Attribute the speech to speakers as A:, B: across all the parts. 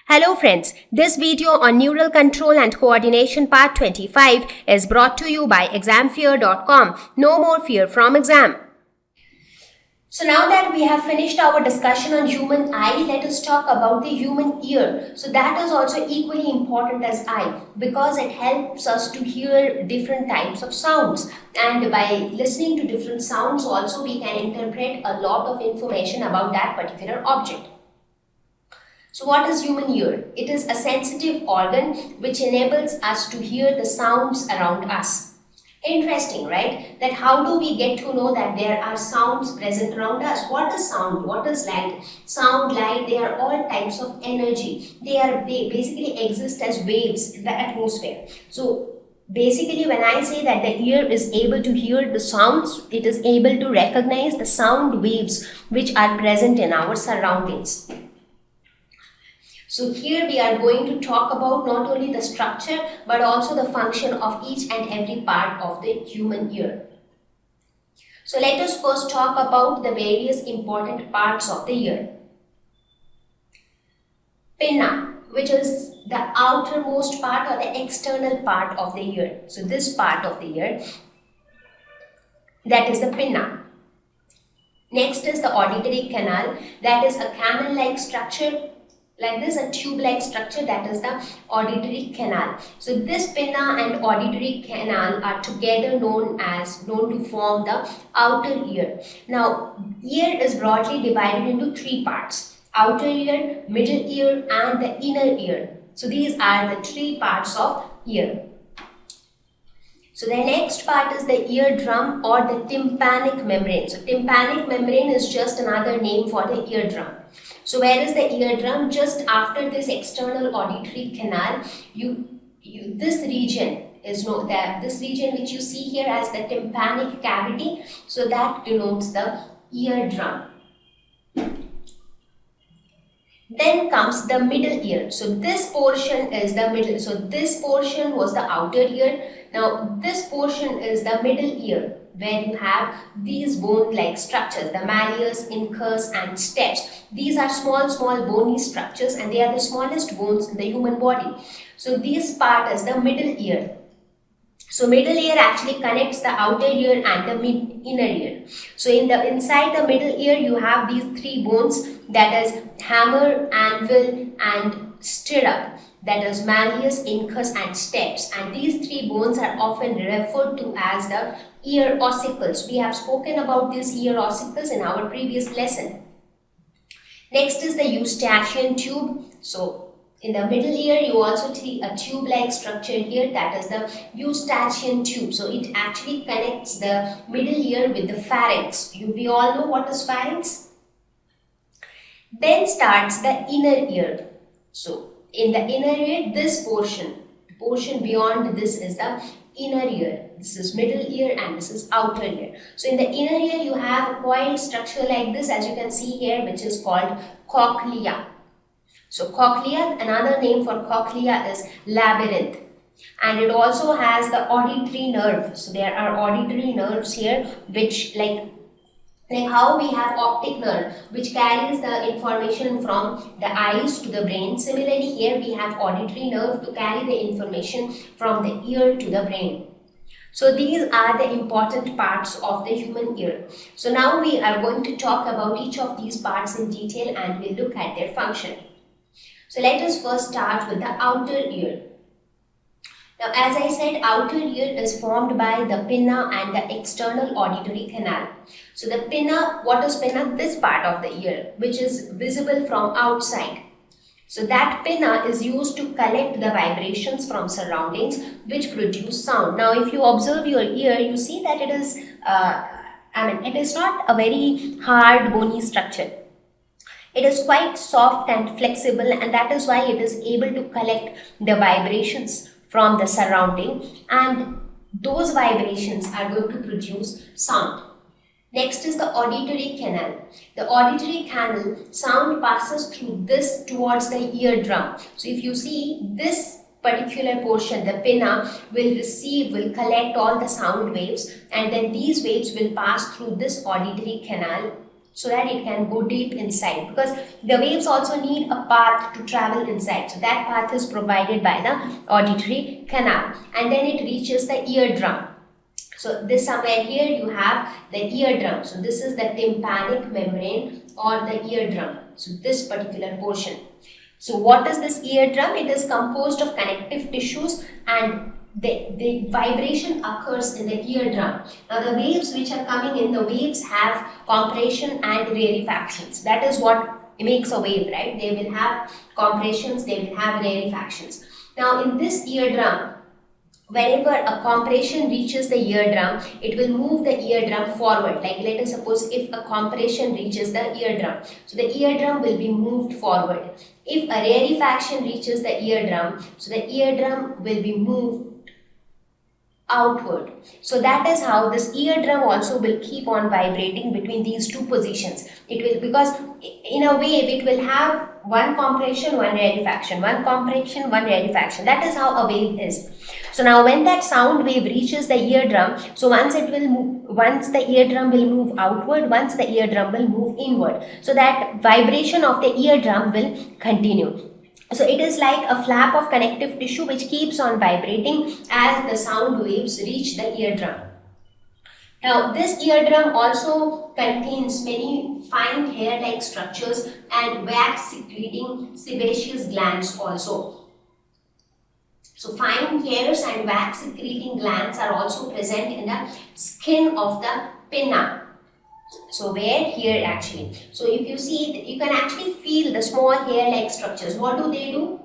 A: Hello friends, this video on neural control and coordination part 25 is brought to you by examfear.com. No more fear from exam. So now that we have finished our discussion on human eye, let us talk about the human ear. So that is also equally important as eye because it helps us to hear different types of sounds. And by listening to different sounds also we can interpret a lot of information about that particular object. So what is human ear? It is a sensitive organ which enables us to hear the sounds around us. Interesting, right? That how do we get to know that there are sounds present around us? What is sound? What is light? Sound, light, they are all types of energy. They basically exist as waves in the atmosphere. So basically when I say that the ear is able to hear the sounds, it is able to recognize the sound waves which are present in our surroundings. So here we are going to talk about not only the structure but also the function of each and every part of the human ear. So let us first talk about the various important parts of the ear. Pinna, which is the outermost part or the external part of the ear. So this part of the ear, that is the pinna. Next is the auditory canal, that is a canal-like structure. Like this, a tube-like structure, that is the auditory canal. So this pinna and auditory canal are together known to form the outer ear. Now, ear is broadly divided into three parts: outer ear, middle ear, and the inner ear. So these are the three parts of ear. So the next part is the eardrum or the tympanic membrane. So tympanic membrane is just another name for the eardrum. So where is the eardrum? Just after this external auditory canal, this region is known, that this region which you see here as the tympanic cavity, so that denotes the eardrum. Then comes the middle ear. So this portion is the middle. So this portion was the outer ear. Now this portion is the middle ear, where you have these bone-like structures, the malleus, incus, and steps. These are small bony structures and they are the smallest bones in the human body. So this part is the middle ear. So middle ear actually connects the outer ear and the inner ear. So inside the middle ear you have these three bones, that is hammer, anvil, and stirrup, that is malleus, incus, and steps, and these three bones are often referred to as the ear ossicles. We have spoken about these ear ossicles in our previous lesson. Next is the eustachian tube. So in the middle ear, you also see a tube-like structure here, that is the eustachian tube. So it actually connects the middle ear with the pharynx. We all know what is pharynx. Then starts the inner ear. So in the inner ear, this portion beyond this is the inner ear. This is middle ear and this is outer ear. So in the inner ear, you have a coiled structure like this, as you can see here, which is called cochlea. So cochlea, another name for cochlea is labyrinth, and it also has the auditory nerve. So there are auditory nerves here, which like how we have optic nerve, which carries the information from the eyes to the brain. Similarly, here we have auditory nerve to carry the information from the ear to the brain. So these are the important parts of the human ear. So now we are going to talk about each of these parts in detail and we'll look at their function. So let us first start with the outer ear. Now, as I said, outer ear is formed by the pinna and the external auditory canal. So the pinna, what is pinna? This part of the ear, which is visible from outside. So that pinna is used to collect the vibrations from surroundings which produce sound. Now, if you observe your ear, you see that it is, it is not a very hard bony structure. It is quite soft and flexible, and that is why it is able to collect the vibrations from the surrounding, and those vibrations are going to produce sound. Next is the auditory canal. The auditory canal, sound passes through this towards the eardrum. So if you see this particular portion, the pinna will collect all the sound waves, and then these waves will pass through this auditory canal so that it can go deep inside, because the waves also need a path to travel inside. So that path is provided by the auditory canal, and then it reaches the eardrum. So this somewhere here you have the eardrum. So this is the tympanic membrane or the eardrum. So this particular portion. So what is this eardrum? It is composed of connective tissues, and the vibration occurs in the eardrum. Now the waves which are coming in, the waves have compression and rarefactions. That is what makes a wave, right? They will have compressions, they will have rarefactions. Now in this eardrum, whenever a compression reaches the eardrum, it will move the eardrum forward. Like let us suppose if a compression reaches the eardrum, so the eardrum will be moved forward. If a rarefaction reaches the eardrum, so the eardrum will be moved outward. So that is how this eardrum also will keep on vibrating between these two positions. It will, because in a wave it will have one compression, one rarefaction, one compression, one rarefaction. That is how a wave is. So now when that sound wave reaches the eardrum, so once it will move, once the eardrum will move outward, once the eardrum will move inward. So that vibration of the eardrum will continue. So it is like a flap of connective tissue which keeps on vibrating as the sound waves reach the eardrum. Now this eardrum also contains many fine hair-like structures and wax-secreting sebaceous glands also. So fine hairs and wax-secreting glands are also present in the skin of the pinna. So where? Here actually. So if you see it, you can actually feel the small hair-like structures. What do they do?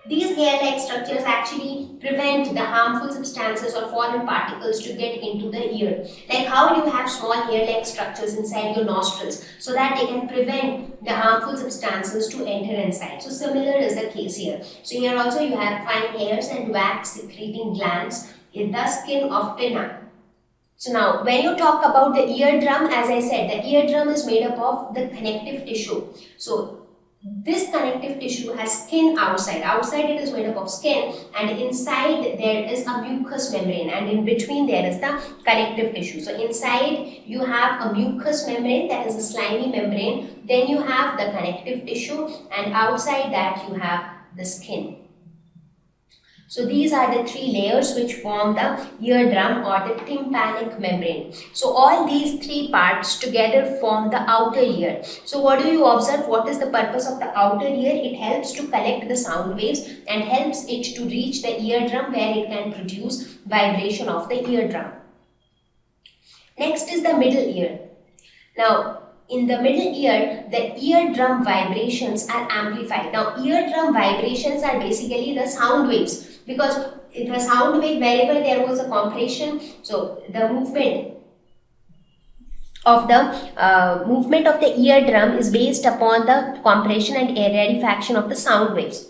A: These hair-like structures actually prevent the harmful substances or foreign particles to get into the ear. Like how you have small hair-like structures inside your nostrils, so that they can prevent the harmful substances to enter inside. So similar is the case here. So here also you have fine hairs and wax-secreting glands in the skin of pinna. So now when you talk about the eardrum, as I said, the eardrum is made up of the connective tissue. So this connective tissue has skin outside. Outside it is made up of skin, and inside there is a mucous membrane, and in between there is the connective tissue. So inside you have a mucous membrane, that is a slimy membrane. Then you have the connective tissue, and outside that you have the skin. So these are the three layers which form the eardrum or the tympanic membrane. So all these three parts together form the outer ear. So what do you observe? What is the purpose of the outer ear? It helps to collect the sound waves and helps it to reach the eardrum, where it can produce vibration of the eardrum. Next is the middle ear. Now in the middle ear, the eardrum vibrations are amplified. Now eardrum vibrations are basically the sound waves, because in the sound wave, wherever there was a compression, so the movement of the eardrum is based upon the compression and rarefaction of the sound waves.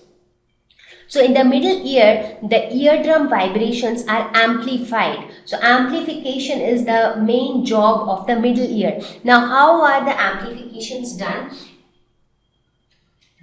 A: So in the middle ear, the eardrum vibrations are amplified. So amplification is the main job of the middle ear. Now how are the amplifications done?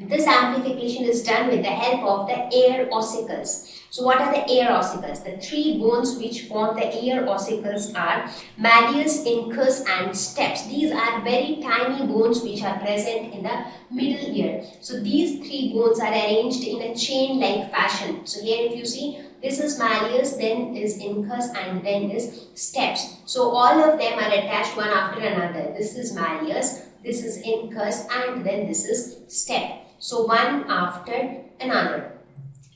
A: This amplification is done with the help of the ear ossicles. So what are the ear ossicles? The three bones which form the ear ossicles are malleus, incus and steps. These are very tiny bones which are present in the middle ear. So these three bones are arranged in a chain-like fashion. So here if you see, this is malleus, then is incus and then is steps. So all of them are attached one after another. This is malleus, this is incus and then this is step. So one after another.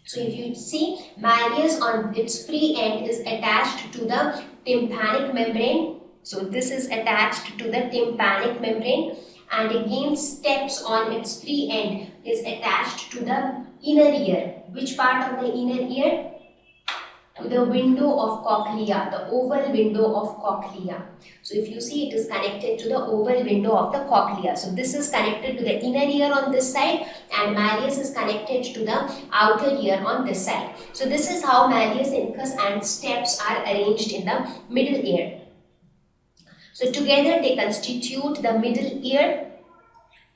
A: So if you see, malleus on its free end is attached to the tympanic membrane. So this is attached to the tympanic membrane, and again steps on its free end is attached to the inner ear. Which part of the inner ear? To the window of cochlea, the oval window of cochlea. So if you see, it is connected to the oval window of the cochlea. So this is connected to the inner ear on this side, and malleus is connected to the outer ear on this side. So this is how malleus, incus and steps are arranged in the middle ear. So together they constitute the middle ear.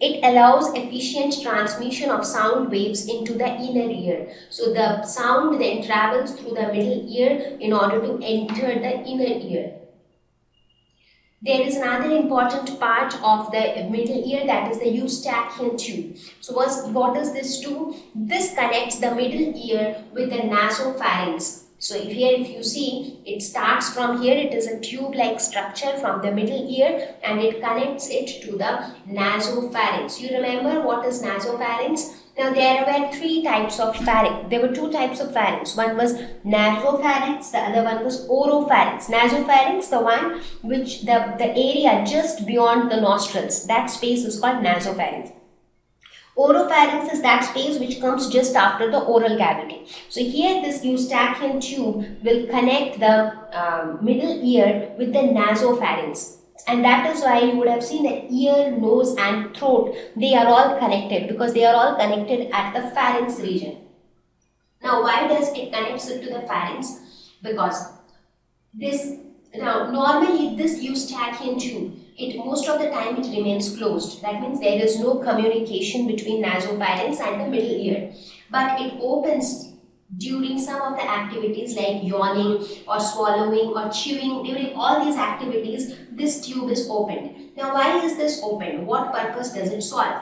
A: It allows efficient transmission of sound waves into the inner ear. So the sound then travels through the middle ear in order to enter the inner ear. There is another important part of the middle ear, that is the eustachian tube. So what does this do? This connects the middle ear with the nasopharynx. So if you see, it starts from here, it is a tube-like structure from the middle ear and it connects it to the nasopharynx. You remember what is nasopharynx? Now there were three types of pharynx. There were two types of pharynx. One was nasopharynx, the other one was oropharynx. Nasopharynx, the one which the area just beyond the nostrils, that space is called nasopharynx. Oropharynx is that space which comes just after the oral cavity. So here this eustachian tube will connect the middle ear with the nasopharynx. And that is why you would have seen that ear, nose and throat, they are all connected because they are all connected at the pharynx region. Now why does it connect it to the pharynx? Because normally this eustachian tube, most of the time it remains closed. That means there is no communication between nasopharynx and the middle ear. But it opens during some of the activities like yawning or swallowing or chewing. During all these activities, this tube is opened. Now why is this opened? What purpose does it solve?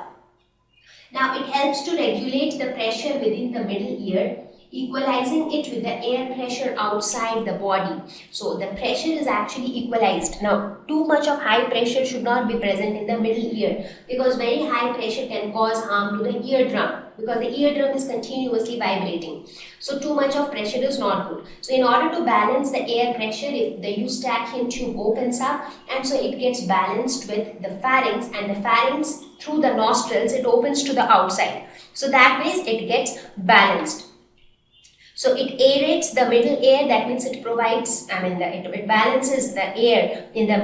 A: Now it helps to regulate the pressure within the middle ear, equalizing it with the air pressure outside the body. So the pressure is actually equalized. Now too much of high pressure should not be present in the middle ear because very high pressure can cause harm to the eardrum because the eardrum is continuously vibrating. So too much of pressure is not good. So in order to balance the air pressure, if the eustachian tube opens up and so it gets balanced with the pharynx, and the pharynx through the nostrils it opens to the outside. So that way it gets balanced. So it aerates the middle ear, that means it provides, it balances the air in the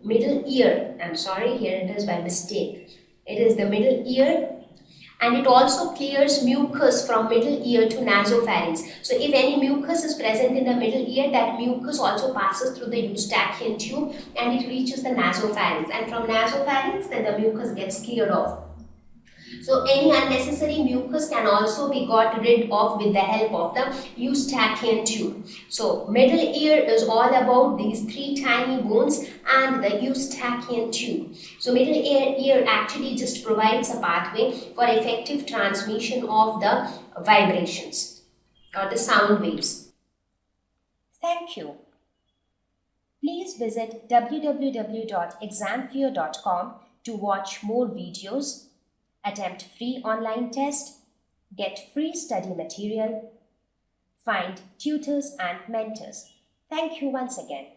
A: middle ear. I'm sorry, here it is by mistake. It is the middle ear, and it also clears mucus from middle ear to nasopharynx. So if any mucus is present in the middle ear, that mucus also passes through the eustachian tube and it reaches the nasopharynx, and from nasopharynx then the mucus gets cleared off. So any unnecessary mucus can also be got rid of with the help of the eustachian tube. So middle ear is all about these three tiny bones and the eustachian tube. So middle ear actually just provides a pathway for effective transmission of the vibrations or the sound waves. Thank you. Please visit www.examfear.com to watch more videos, attempt free online test, get free study material, find tutors and mentors. Thank you once again.